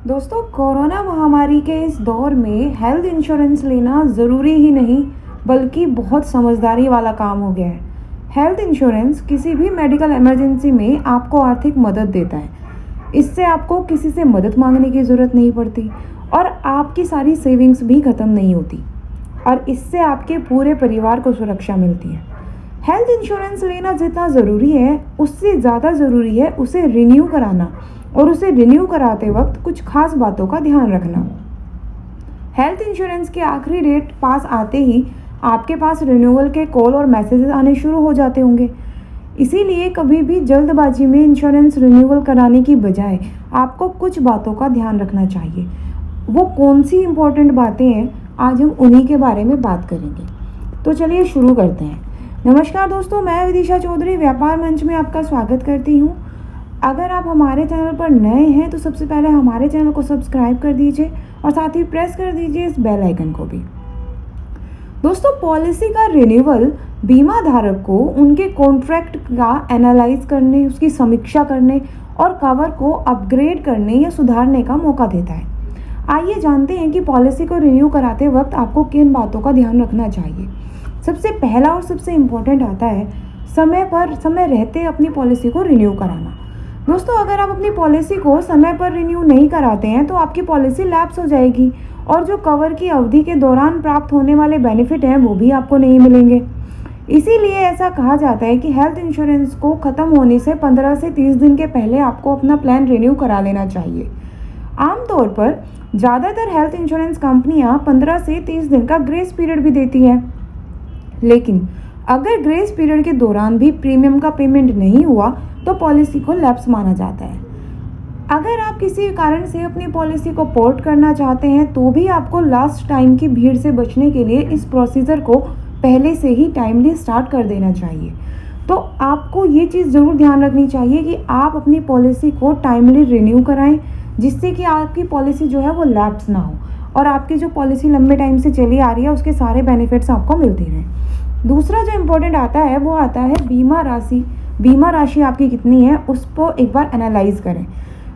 दोस्तों, कोरोना महामारी के इस दौर में हेल्थ इंश्योरेंस लेना ज़रूरी ही नहीं बल्कि बहुत समझदारी वाला काम हो गया है। हेल्थ इंश्योरेंस किसी भी मेडिकल इमरजेंसी में आपको आर्थिक मदद देता है। इससे आपको किसी से मदद मांगने की ज़रूरत नहीं पड़ती और आपकी सारी सेविंग्स भी ख़त्म नहीं होती और इससे आपके पूरे परिवार को सुरक्षा मिलती है। हेल्थ इंश्योरेंस लेना जितना ज़रूरी है उससे ज़्यादा ज़रूरी है उसे रिन्यू कराना और उसे रिन्यू कराते वक्त कुछ खास बातों का ध्यान रखना। हेल्थ इंश्योरेंस के आखिरी डेट पास आते ही आपके पास रिन्यूअल के कॉल और मैसेजेस आने शुरू हो जाते होंगे। इसीलिए कभी भी जल्दबाजी में इंश्योरेंस रिन्यूअल कराने की बजाय आपको कुछ बातों का ध्यान रखना चाहिए। वो कौन सी इम्पोर्टेंट बातें हैं, आज हम उन्हीं के बारे में बात करेंगे। तो चलिए शुरू करते हैं। नमस्कार दोस्तों, मैं विदिशा चौधरी व्यापार मंच में आपका स्वागत करती हूँ। अगर आप हमारे चैनल पर नए हैं तो सबसे पहले हमारे चैनल को सब्सक्राइब कर दीजिए और साथ ही प्रेस कर दीजिए इस बेल आइकन को भी। दोस्तों, पॉलिसी का रिन्यूअल बीमा धारक को उनके कॉन्ट्रैक्ट का एनालाइज करने, उसकी समीक्षा करने और कवर को अपग्रेड करने या सुधारने का मौका देता है। आइए जानते हैं कि पॉलिसी को रिन्यू कराते वक्त आपको किन बातों का ध्यान रखना चाहिए। सबसे पहला और सबसे इम्पोर्टेंट आता है समय रहते अपनी पॉलिसी को रिन्यू कराना। दोस्तों, अगर आप अपनी पॉलिसी को समय पर रिन्यू नहीं कराते हैं तो आपकी पॉलिसी लैप्स हो जाएगी और जो कवर की अवधि के दौरान प्राप्त होने वाले बेनिफिट हैं वो भी आपको नहीं मिलेंगे। इसीलिए ऐसा कहा जाता है कि हेल्थ इंश्योरेंस को ख़त्म होने से 15 से 30 दिन के पहले आपको अपना प्लान रिन्यू करा लेना चाहिए। आमतौर पर ज़्यादातर हेल्थ इंश्योरेंस कंपनियां 15 से 30 दिन का ग्रेस पीरियड भी देती हैं, लेकिन अगर ग्रेस पीरियड के दौरान भी प्रीमियम का पेमेंट नहीं हुआ तो पॉलिसी को लैप्स माना जाता है। अगर आप किसी कारण से अपनी पॉलिसी को पोर्ट करना चाहते हैं तो भी आपको लास्ट टाइम की भीड़ से बचने के लिए इस प्रोसीजर को पहले से ही टाइमली स्टार्ट कर देना चाहिए। तो आपको ये चीज़ ज़रूर ध्यान रखनी चाहिए कि आप अपनी पॉलिसी को टाइमली रिन्यू कराएं, जिससे कि आपकी पॉलिसी जो है वो लैप्स ना हो और आपकी जो पॉलिसी लंबे टाइम से चली आ रही है उसके सारे बेनिफिट्स आपको मिलते रहें। दूसरा जो इम्पोर्टेंट आता है वो आता है बीमा राशि आपकी कितनी है उसको एक बार एनालाइज करें।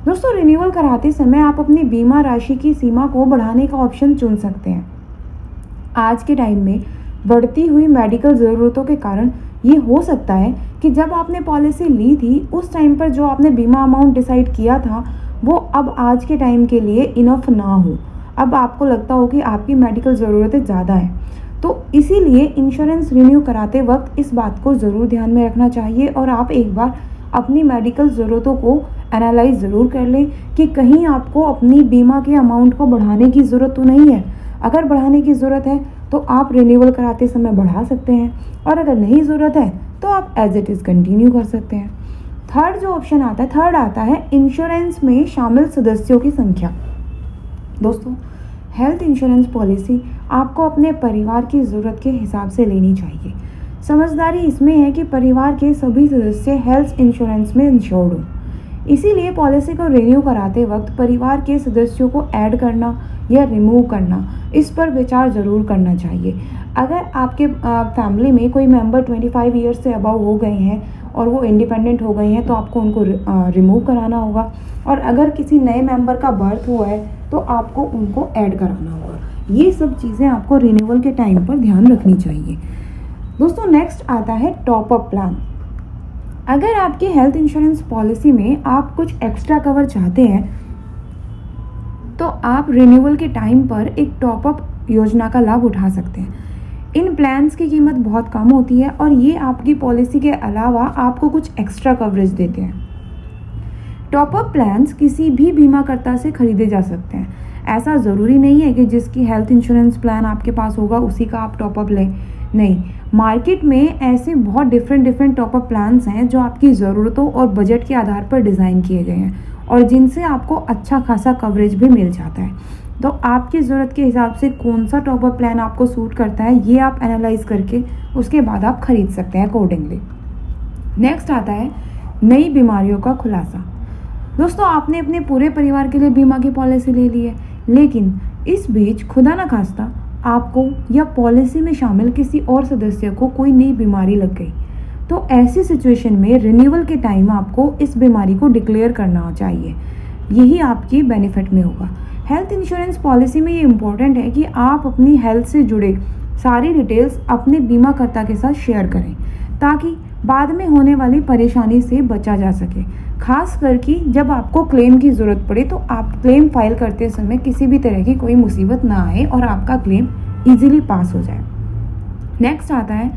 दोस्तों, रिन्यूअल कराते समय आप अपनी बीमा राशि की सीमा को बढ़ाने का ऑप्शन चुन सकते हैं। आज के टाइम में बढ़ती हुई मेडिकल ज़रूरतों के कारण ये हो सकता है कि जब आपने पॉलिसी ली थी उस टाइम पर जो आपने बीमा अमाउंट डिसाइड किया था वो अब आज के टाइम के लिए इनफ ना हो। अब आपको लगता हो कि आपकी मेडिकल ज़रूरतें ज़्यादा हैं, तो इसीलिए इंश्योरेंस रिन्यू कराते वक्त इस बात को ज़रूर ध्यान में रखना चाहिए और आप एक बार अपनी मेडिकल ज़रूरतों को एनालाइज ज़रूर कर लें कि कहीं आपको अपनी बीमा के अमाउंट को बढ़ाने की ज़रूरत तो नहीं है। अगर बढ़ाने की ज़रूरत है तो आप रिन्यूअल कराते समय बढ़ा सकते हैं और अगर नहीं ज़रूरत है तो आप एज इट इज़ कंटिन्यू कर सकते हैं। थर्ड आता है इंश्योरेंस में शामिल सदस्यों की संख्या। दोस्तों, हेल्थ इंश्योरेंस पॉलिसी आपको अपने परिवार की ज़रूरत के हिसाब से लेनी चाहिए। समझदारी इसमें है कि परिवार के सभी सदस्य हेल्थ इंश्योरेंस में इंश्योर्ड हों। इसीलिए पॉलिसी को रिन्यू कराते वक्त परिवार के सदस्यों को ऐड करना या रिमूव करना, इस पर विचार ज़रूर करना चाहिए। अगर आपके फैमिली में कोई मेंबर 25 ईयर्स से अबव हो गए हैं और वो इंडिपेंडेंट हो गए हैं तो आपको उनको रिमूव कराना होगा और अगर किसी नए मेंबर का बर्थ हुआ है तो आपको उनको ऐड कराना होगा। ये सब चीज़ें आपको रिन्यूअल के टाइम पर ध्यान रखनी चाहिए। दोस्तों, नेक्स्ट आता है टॉप अप प्लान। अगर आपकी हेल्थ इंश्योरेंस पॉलिसी में आप कुछ एक्स्ट्रा कवर चाहते हैं तो आप रिन्यूअल के टाइम पर एक टॉप अप योजना का लाभ उठा सकते हैं। इन प्लान्स की कीमत बहुत कम होती है और ये आपकी पॉलिसी के अलावा आपको कुछ एक्स्ट्रा कवरेज देते हैं। टॉप अप प्लान्स किसी भी बीमाकर्ता से खरीदे जा सकते हैं। ऐसा ज़रूरी नहीं है कि जिसकी हेल्थ इंश्योरेंस प्लान आपके पास होगा उसी का आप टॉप अप लें। नहीं, मार्केट में ऐसे बहुत डिफरेंट टॉप अप प्लान्स हैं जो आपकी ज़रूरतों और बजट के आधार पर डिज़ाइन किए गए हैं और जिनसे आपको अच्छा खासा कवरेज भी मिल जाता है। तो आपकी ज़रूरत के हिसाब से कौन सा टॉप अप प्लान आपको सूट करता है ये आप एनालाइज करके उसके बाद आप खरीद सकते हैं अकॉर्डिंगली। नेक्स्ट आता है नई बीमारियों का खुलासा। दोस्तों, आपने अपने पूरे परिवार के लिए बीमा की पॉलिसी ले ली है, लेकिन इस बीच खुदा न खास्ता आपको या पॉलिसी में शामिल किसी और सदस्य को कोई नई बीमारी लग गई तो ऐसी सिचुएशन में रिन्यूअल के टाइम आपको इस बीमारी को डिक्लेयर करना चाहिए। यही आपकी बेनिफिट में होगा। हेल्थ इंश्योरेंस पॉलिसी में ये इम्पोर्टेंट है कि आप अपनी हेल्थ से जुड़े सारी डिटेल्स अपने बीमाकर्ता के साथ शेयर करें, ताकि बाद में होने वाली परेशानी से बचा जा सके। खास करके जब आपको क्लेम की ज़रूरत पड़े तो आप क्लेम फाइल करते समय किसी भी तरह की कोई मुसीबत ना आए और आपका क्लेम ईजिली पास हो जाए। नेक्स्ट आता है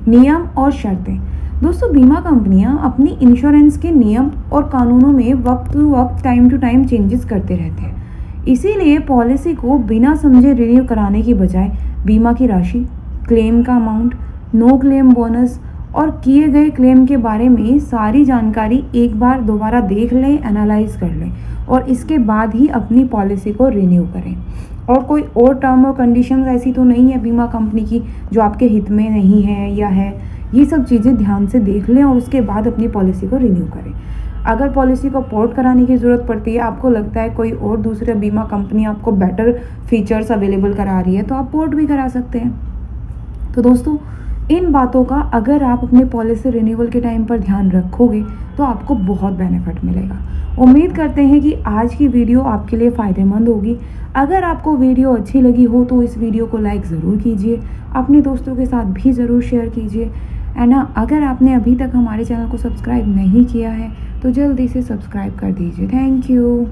नियम और शर्तें। दोस्तों, बीमा कंपनियां अपनी इंश्योरेंस के नियम और कानूनों में वक्त टू वक्त, टाइम टू टाइम चेंजेस करते रहते हैं। इसीलिए पॉलिसी को बिना समझे रिन्यू कराने की बजाय बीमा की राशि, क्लेम का अमाउंट, नो क्लेम बोनस और किए गए क्लेम के बारे में सारी जानकारी एक बार दोबारा देख लें, एनालाइज कर लें और इसके बाद ही अपनी पॉलिसी को रिन्यू करें। और कोई और टर्म और कंडीशंस ऐसी तो नहीं है बीमा कंपनी की जो आपके हित में नहीं है या है। ये सब चीज़ें ध्यान से देख लें और उसके बाद अपनी पॉलिसी को रिन्यू करें। अगर पॉलिसी को पोर्ट कराने की ज़रूरत पड़ती है, आपको लगता है कोई और दूसरा बीमा कंपनी आपको बेटर फीचर्स अवेलेबल करा रही है, तो आप पोर्ट भी करा सकते हैं। तो दोस्तों, इन बातों का अगर आप अपने पॉलिसी रिन्यूअल के टाइम पर ध्यान रखोगे तो आपको बहुत बेनिफिट मिलेगा। उम्मीद करते हैं कि आज की वीडियो आपके लिए फ़ायदेमंद होगी। अगर आपको वीडियो अच्छी लगी हो तो इस वीडियो को लाइक ज़रूर कीजिए, अपने दोस्तों के साथ भी ज़रूर शेयर कीजिए। एंड हाँ, अगर आपने अभी तक हमारे चैनल को सब्सक्राइब नहीं किया है तो जल्दी से सब्सक्राइब कर दीजिए। Thank you.